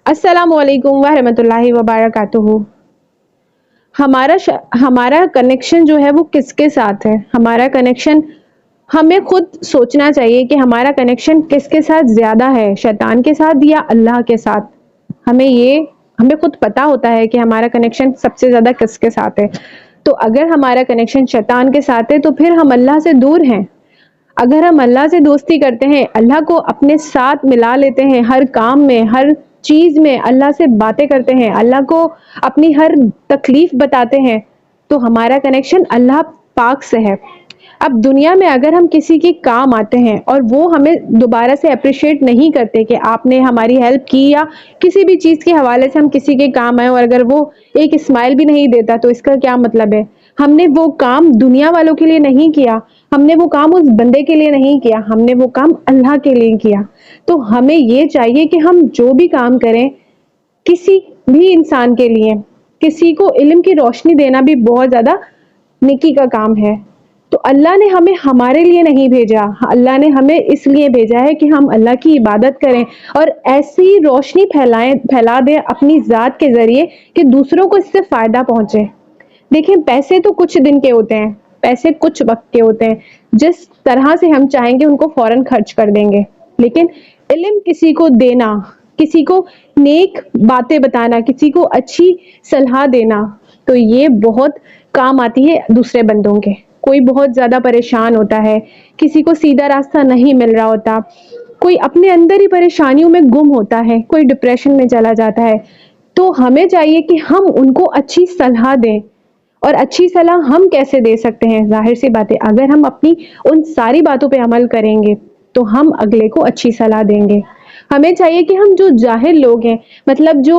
السلام علیکم ورحمۃ اللہ وبرکاتہ۔ ہمارا کنیکشن جو ہے وہ کس کے ساتھ ہے؟ ہمارا کنیکشن ہمیں خود سوچنا چاہیے کہ ہمارا کنیکشن کس کے ساتھ زیادہ ہے، شیطان کے ساتھ یا اللہ کے ساتھ؟ ہمیں خود پتا ہوتا ہے کہ ہمارا کنیکشن سب سے زیادہ کس کے ساتھ ہے۔ تو اگر ہمارا کنیکشن شیطان کے ساتھ ہے تو پھر ہم اللہ سے دور ہیں۔ اگر ہم اللہ سے دوستی کرتے ہیں، اللہ کو اپنے ساتھ ملا لیتے ہیں، ہر کام میں، ہر چیز میں اللہ سے باتیں کرتے ہیں، اللہ کو اپنی ہر تکلیف بتاتے ہیں، تو ہمارا کنیکشن اللہ پاک سے ہے۔ اب دنیا میں اگر ہم کسی کے کام آتے ہیں اور وہ ہمیں دوبارہ سے اپریشیٹ نہیں کرتے کہ آپ نے ہماری ہیلپ کی، یا کسی بھی چیز کے حوالے سے ہم کسی کے کام آئے اور اگر وہ ایک اسمائل بھی نہیں دیتا، تو اس کا کیا مطلب ہے؟ ہم نے وہ کام دنیا والوں کے لیے نہیں کیا، ہم نے وہ کام اس بندے کے لیے نہیں کیا، ہم نے وہ کام اللہ کے لیے کیا۔ تو ہمیں یہ چاہیے کہ ہم جو بھی کام کریں کسی بھی انسان کے لیے، کسی کو علم کی روشنی دینا بھی بہت زیادہ نیکی کا کام ہے۔ تو اللہ نے ہمیں ہمارے لیے نہیں بھیجا، اللہ نے ہمیں اس لیے بھیجا ہے کہ ہم اللہ کی عبادت کریں اور ایسی روشنی پھیلا دیں اپنی ذات کے ذریعے کہ دوسروں کو اس سے فائدہ پہنچے۔ دیکھیں، پیسے تو کچھ دن کے ہوتے ہیں، پیسے کچھ وقت کے ہوتے ہیں، جس طرح سے ہم چاہیں گے ان کو فوراً خرچ کر دیں گے، لیکن علم کسی کو دینا، کسی کو نیک باتیں بتانا، کسی کو اچھی صلاح دینا، تو یہ بہت کام آتی ہے دوسرے بندوں کے۔ کوئی بہت زیادہ پریشان ہوتا ہے، کسی کو سیدھا راستہ نہیں مل رہا ہوتا، کوئی اپنے اندر ہی پریشانیوں میں گم ہوتا ہے، کوئی ڈپریشن میں چلا جاتا ہے، تو ہمیں چاہیے کہ ہم ان کو اچھی صلاح دیں۔ اور اچھی صلاح ہم کیسے دے سکتے ہیں؟ ظاہر سی بات ہے، اگر ہم اپنی ان ساری باتوں پہ عمل کریں گے تو ہم اگلے کو اچھی صلاح دیں گے۔ ہمیں چاہیے کہ ہم جو جاہل لوگ ہیں، مطلب جو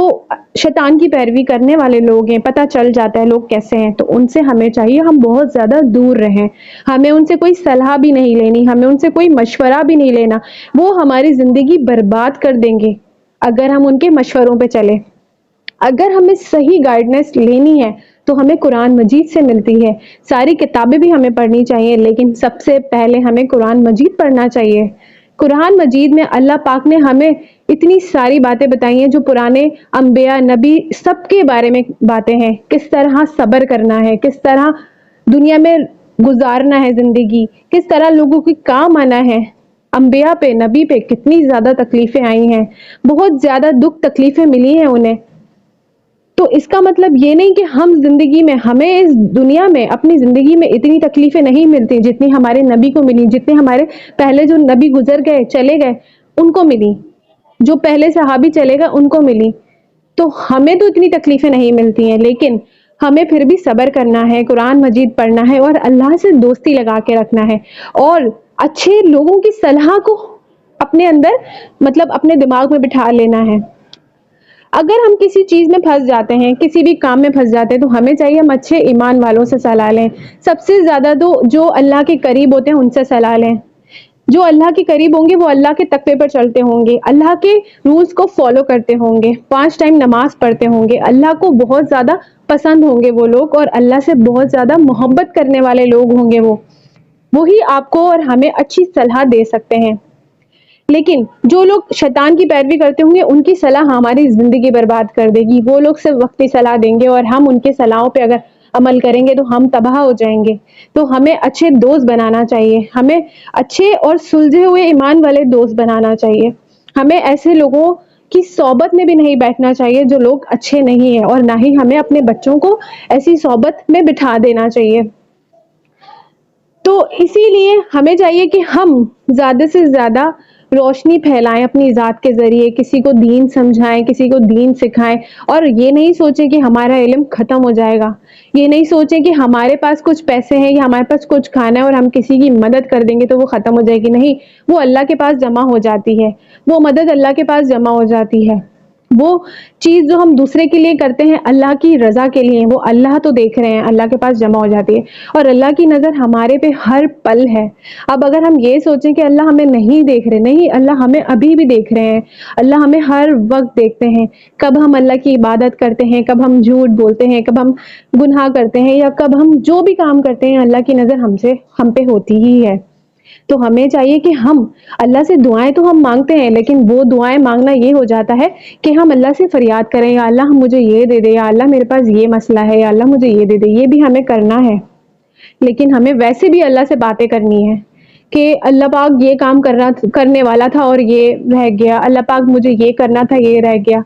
شیطان کی پیروی کرنے والے لوگ ہیں، پتہ چل جاتا ہے لوگ کیسے ہیں، تو ان سے ہمیں چاہیے ہم بہت زیادہ دور رہیں۔ ہمیں ان سے کوئی صلاح بھی نہیں لینی، ہمیں ان سے کوئی مشورہ بھی نہیں لینا، وہ ہماری زندگی برباد کر دیں گے اگر ہم ان کے مشوروں پہ چلیں۔ اگر ہمیں صحیح گائیڈنس لینی ہے تو ہمیں قرآن مجید سے ملتی ہے۔ ساری کتابیں بھی ہمیں پڑھنی چاہیے، لیکن سب سے پہلے ہمیں قرآن مجید پڑھنا چاہیے۔ قرآن مجید میں اللہ پاک نے ہمیں اتنی ساری باتیں بتائی ہیں جو پرانے انبیاء، نبی، سب کے بارے میں باتیں ہیں، کس طرح صبر کرنا ہے، کس طرح دنیا میں گزارنا ہے زندگی، کس طرح لوگوں کے کام آنا ہے۔ انبیاء پہ، نبی پہ کتنی زیادہ تکلیفیں آئی ہیں، بہت زیادہ دکھ تکلیفیں ملی ہیں انہیں۔ تو اس کا مطلب یہ نہیں کہ ہم زندگی میں، ہمیں اس دنیا میں اپنی زندگی میں اتنی تکلیفیں نہیں ملتی جتنی ہمارے نبی کو ملی، جتنے ہمارے پہلے جو نبی گزر گئے، چلے گئے، ان کو ملی، جو پہلے صحابی چلے گئے ان کو ملی۔ تو ہمیں تو اتنی تکلیفیں نہیں ملتی ہیں، لیکن ہمیں پھر بھی صبر کرنا ہے، قرآن مجید پڑھنا ہے اور اللہ سے دوستی لگا کے رکھنا ہے، اور اچھے لوگوں کی صلاح کو اپنے اندر، مطلب اپنے دماغ میں بٹھا لینا ہے۔ اگر ہم کسی چیز میں پھنس جاتے ہیں، کسی بھی کام میں پھنس جاتے ہیں، تو ہمیں چاہیے ہم اچھے ایمان والوں سے صلاح لیں۔ سب سے زیادہ تو جو اللہ کے قریب ہوتے ہیں ان سے صلاح لیں۔ جو اللہ کے قریب ہوں گے وہ اللہ کے تقوی پر چلتے ہوں گے، اللہ کے رولز کو فالو کرتے ہوں گے، 5 ٹائم نماز پڑھتے ہوں گے، اللہ کو بہت زیادہ پسند ہوں گے وہ لوگ، اور اللہ سے بہت زیادہ محبت کرنے والے لوگ ہوں گے وہی آپ کو اور ہمیں اچھی صلاح دے سکتے ہیں۔ لیکن جو لوگ شیطان کی پیروی کرتے ہوں گے ان کی صلاح ہماری زندگی برباد کر دے گی۔ وہ لوگ صرف وقتی صلاح دیں گے اور ہم ان کے صلاحوں پہ اگر عمل کریں گے تو ہم تباہ ہو جائیں گے۔ تو ہمیں اچھے دوست بنانا چاہیے، ہمیں اچھے اور سلجھے ہوئے ایمان والے دوست بنانا چاہیے۔ ہمیں ایسے لوگوں کی صحبت میں بھی نہیں بیٹھنا چاہیے جو لوگ اچھے نہیں ہیں، اور نہ ہی ہمیں اپنے بچوں کو ایسی صحبت میں بٹھا دینا چاہیے۔ تو اسی لیے ہمیں چاہیے کہ ہم زیادہ سے زیادہ روشنی پھیلائیں اپنی ذات کے ذریعے، کسی کو دین سمجھائیں، کسی کو دین سکھائیں، اور یہ نہیں سوچیں کہ ہمارا علم ختم ہو جائے گا، یہ نہیں سوچیں کہ ہمارے پاس کچھ پیسے ہیں یا ہمارے پاس کچھ کھانا ہے اور ہم کسی کی مدد کر دیں گے تو وہ ختم ہو جائے گی۔ نہیں، وہ اللہ کے پاس جمع ہو جاتی ہے، وہ مدد اللہ کے پاس جمع ہو جاتی ہے۔ وہ چیز جو ہم دوسرے کے لیے کرتے ہیں اللہ کی رضا کے لیے، وہ اللہ تو دیکھ رہے ہیں، اللہ کے پاس جمع ہو جاتی ہے، اور اللہ کی نظر ہمارے پہ ہر پل ہے۔ اب اگر ہم یہ سوچیں کہ اللہ ہمیں نہیں دیکھ رہے، نہیں، اللہ ہمیں ابھی بھی دیکھ رہے ہیں، اللہ ہمیں ہر وقت دیکھتے ہیں۔ کب ہم اللہ کی عبادت کرتے ہیں، کب ہم جھوٹ بولتے ہیں، کب ہم گناہ کرتے ہیں، یا کب ہم جو بھی کام کرتے ہیں، اللہ کی نظر ہم پہ ہوتی ہی ہے۔ تو ہمیں چاہیے کہ ہم اللہ سے دعائیں تو ہم مانگتے ہیں، لیکن وہ دعائیں مانگنا یہ ہو جاتا ہے کہ ہم اللہ سے فریاد کریں، یا اللہ مجھے یہ دے دے، یا اللہ میرے پاس یہ مسئلہ ہے، یا اللہ مجھے یہ دے دے، یہ بھی ہمیں کرنا ہے۔ لیکن ہمیں ویسے بھی اللہ سے باتیں کرنی ہے کہ اللہ پاک یہ کام کرنے والا تھا اور یہ رہ گیا، اللہ پاک مجھے یہ کرنا تھا، یہ رہ گیا۔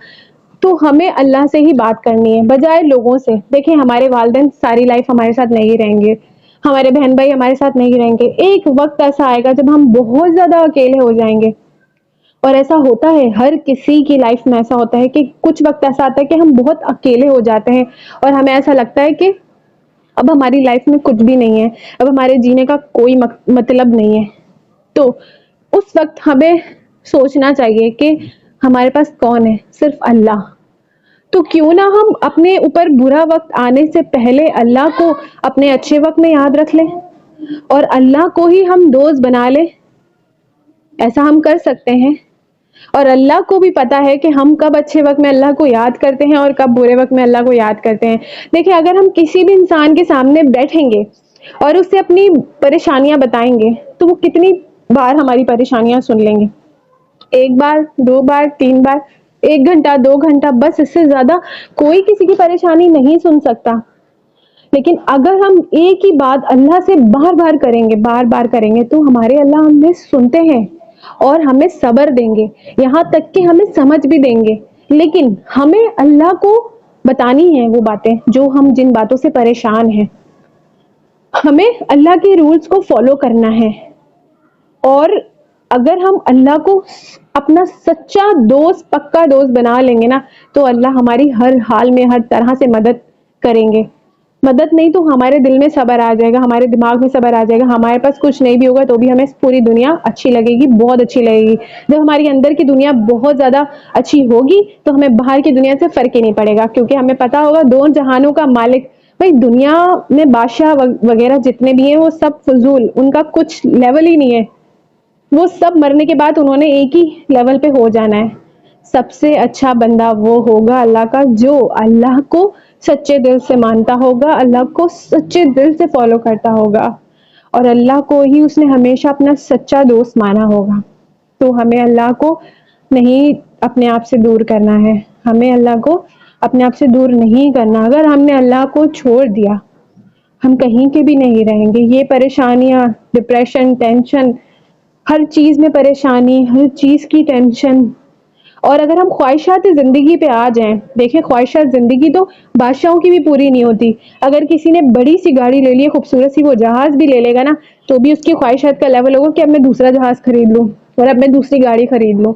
تو ہمیں اللہ سے ہی بات کرنی ہے بجائے لوگوں سے۔ دیکھیں ہمارے والدین ساری لائف ہمارے ساتھ نہیں رہیں گے، ہمارے بہن بھائی ہمارے ساتھ نہیں رہیں گے، ایک وقت ایسا آئے گا جب ہم بہت زیادہ اکیلے ہو جائیں گے۔ اور ایسا ہوتا ہے، ہر کسی کی لائف میں ایسا ہوتا ہے کہ کچھ وقت ایسا آتا ہے کہ ہم بہت اکیلے ہو جاتے ہیں اور ہمیں ایسا لگتا ہے کہ اب ہماری لائف میں کچھ بھی نہیں ہے، اب ہمارے جینے کا کوئی مطلب نہیں ہے۔ تو اس وقت ہمیں سوچنا چاہیے کہ ہمارے پاس کون ہے؟ صرف اللہ۔ تو کیوں نہ ہم اپنے اوپر برا وقت آنے سے پہلے اللہ کو اپنے اچھے وقت میں یاد رکھ لیں اور اللہ کو ہی ہم دوست بنا لیں۔ ایسا ہم کر سکتے ہیں، اور اللہ کو بھی پتا ہے کہ ہم کب اچھے وقت میں اللہ کو یاد کرتے ہیں اور کب برے وقت میں اللہ کو یاد کرتے ہیں۔ دیکھیں اگر ہم کسی بھی انسان کے سامنے بیٹھیں گے اور اس سے اپنی پریشانیاں بتائیں گے تو وہ کتنی بار ہماری پریشانیاں سن لیں گے؟ ایک بار، دو بار، تین بار، ایک گھنٹہ، دو گھنٹہ، بس اس سے زیادہ کوئی کسی کی پریشانی نہیں سن سکتا۔ لیکن اگر ہم ایک ہی بات اللہ سے بار بار کریں گے، بار بار کریں گے، تو ہمارے اللہ ہمیں سنتے ہیں اور ہمیں صبر دیں گے، یہاں تک کہ ہمیں سمجھ بھی دیں گے۔ لیکن ہمیں اللہ کو بتانی ہے وہ باتیں جو ہم جن باتوں سے پریشان ہیں، ہمیں اللہ کے رولز کو فالو کرنا ہے۔ اور اگر ہم اللہ کو اپنا سچا دوست، پکا دوست بنا لیں گے نا، تو اللہ ہماری ہر حال میں ہر طرح سے مدد کریں گے۔ مدد نہیں تو ہمارے دل میں صبر آ جائے گا، ہمارے دماغ میں صبر آ جائے گا، ہمارے پاس کچھ نہیں بھی ہوگا تو بھی ہمیں پوری دنیا اچھی لگے گی، بہت اچھی لگے گی۔ جب ہماری اندر کی دنیا بہت زیادہ اچھی ہوگی تو ہمیں باہر کی دنیا سے فرق ہی نہیں پڑے گا، کیونکہ ہمیں پتا ہوگا دو جہانوں کا مالک۔ بھائی دنیا میں بادشاہ وغیرہ جتنے بھی ہیں وہ سب فضول، ان کا کچھ لیول ہی نہیں ہے، وہ سب مرنے کے بعد انہوں نے ایک ہی لیول پہ ہو جانا ہے۔ سب سے اچھا بندہ وہ ہوگا اللہ کا جو اللہ کو سچے دل سے مانتا ہوگا، اللہ کو سچے دل سے فالو کرتا ہوگا، اور اللہ کو ہی اس نے ہمیشہ اپنا سچا دوست مانا ہوگا۔ تو ہمیں اللہ کو نہیں اپنے آپ سے دور کرنا ہے، ہمیں اللہ کو اپنے آپ سے دور نہیں کرنا۔ اگر ہم نے اللہ کو چھوڑ دیا ہم کہیں کے بھی نہیں رہیں گے۔ یہ پریشانیاں، ڈپریشن، ٹینشن، ہر چیز میں پریشانی، ہر چیز کی ٹینشن، اور اگر ہم خواہشات زندگی پہ آ جائیں، دیکھیں خواہشات زندگی تو بادشاہوں کی بھی پوری نہیں ہوتی۔ اگر کسی نے بڑی سی گاڑی لے لی ہے، خوبصورت سی، وہ جہاز بھی لے لے گا نا، تو بھی اس کی خواہشات کا لیول ہوگا کہ اب میں دوسرا جہاز خرید لوں اور اب میں دوسری گاڑی خرید لوں۔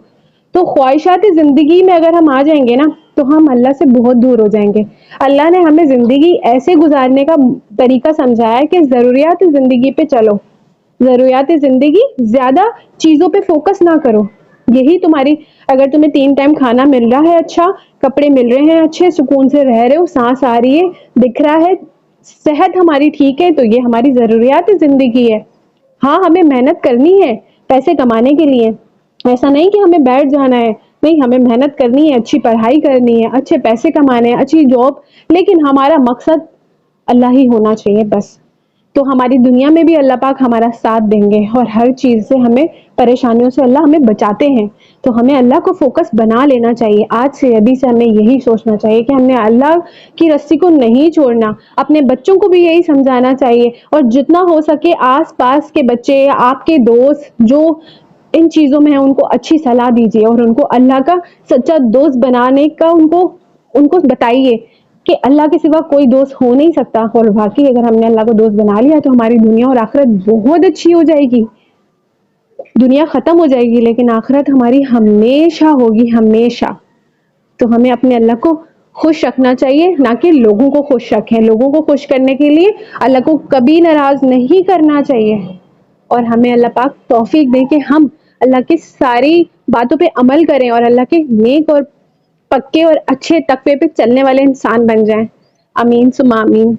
تو خواہشات زندگی میں اگر ہم آ جائیں گے نا تو ہم اللہ سے بہت دور ہو جائیں گے۔ اللہ نے ہمیں زندگی ایسے گزارنے کا طریقہ سمجھایا ہے کہ ضروریات زندگی پہ چلو، ضروریات زندگی، زیادہ چیزوں پہ فوکس نہ کرو۔ یہی تمہاری، اگر تمہیں 3 ٹائم کھانا مل رہا ہے، اچھا کپڑے مل رہے ہیں، اچھے سکون سے رہ رہے ہو، سانس آ رہی ہے، دکھ رہا ہے، صحت ہماری ٹھیک ہے، تو یہ ہماری ضروریات زندگی ہے۔ ہاں ہمیں محنت کرنی ہے پیسے کمانے کے لیے، ایسا نہیں کہ ہمیں بیٹھ جانا ہے، نہیں ہمیں محنت کرنی ہے، اچھی پڑھائی کرنی ہے، اچھے پیسے کمانے ہیں، اچھی جاب، لیکن ہمارا مقصد اللہ ہی ہونا چاہیے بس۔ تو ہماری دنیا میں بھی اللہ پاک ہمارا ساتھ دیں گے، اور ہر چیز سے ہمیں، پریشانیوں سے اللہ ہمیں بچاتے ہیں۔ تو ہمیں اللہ کو فوکس بنا لینا چاہیے، آج سے، ابھی سے ہمیں یہی سوچنا چاہیے کہ ہم نے اللہ کی رسی کو نہیں چھوڑنا۔ اپنے بچوں کو بھی یہی سمجھانا چاہیے، اور جتنا ہو سکے آس پاس کے بچے، آپ کے دوست جو ان چیزوں میں ہیں، ان کو اچھی صلاح دیجیے اور ان کو اللہ کا سچا دوست بنانے کا ان کو بتائیے کہ اللہ کے سوا کوئی دوست ہو نہیں سکتا، اور باقی اگر ہم نے اللہ کو دوست بنا لیا تو ہماری دنیا اور آخرت بہت اچھی ہو جائے گی۔ دنیا ختم ہو جائے گی لیکن آخرت ہماری ہمیشہ ہوگی، ہمیشہ۔ تو ہمیں اپنے اللہ کو خوش رکھنا چاہیے، نہ کہ لوگوں کو خوش رکھیں۔ لوگوں کو خوش کرنے کے لیے اللہ کو کبھی ناراض نہیں کرنا چاہیے، اور ہمیں اللہ پاک توفیق دے کہ ہم اللہ کی ساری باتوں پہ عمل کریں اور اللہ کے نیک اور پکے اور اچھے تقوی پہ چلنے والے انسان بن جائیں۔ آمین ثم آمین۔